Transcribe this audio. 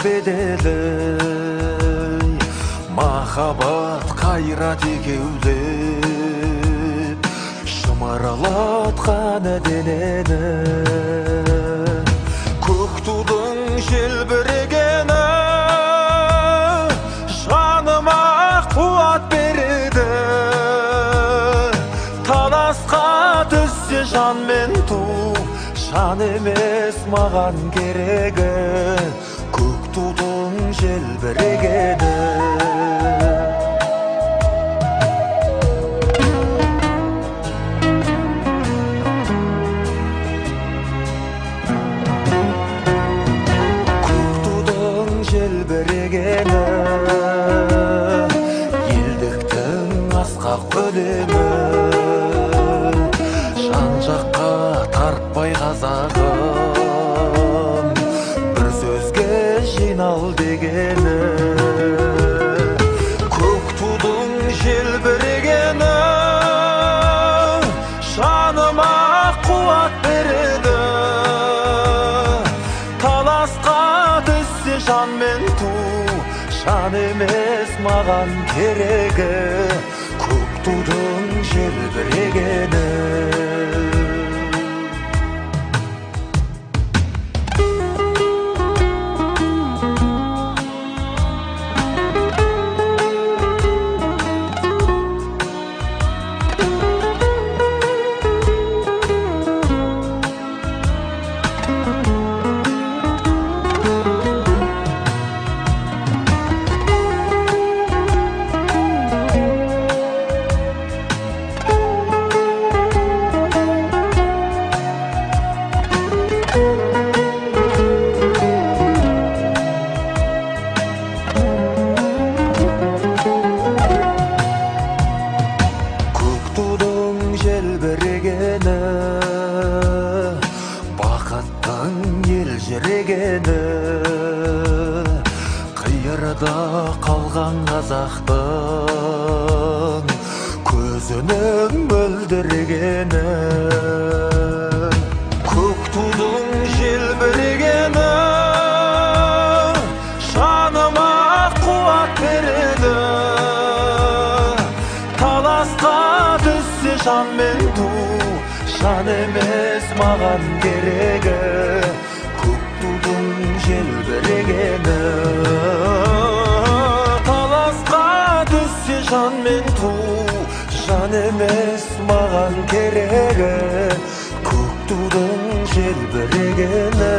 bedeli махаббат қайрат екеулеп шымырлатқан денені көк тудың желбірегені жаныма қуат береді таласқа түссе жан мен ту жан емес маған керегі көк тудың желбірегені желбірегені елдіктің асқақ өлеңі жан жаққа тартпай қазағым бір сөзге жинал дегені көк тудың желбірегені жаныма қуат береді таласқа жан мен ту жан емес маған керегі көк тудың желбірегені бақыттың елжірегені қиырда қалған қазақтың көзінің мөлдірегені көк тудың желбірегені жаныма қуат береді таласқа түссе жан мен ту жан емес маған керегі көк тудың желбірегені таласқа түссе жан мен ту жан емес маған керегі көк тудың желбірегені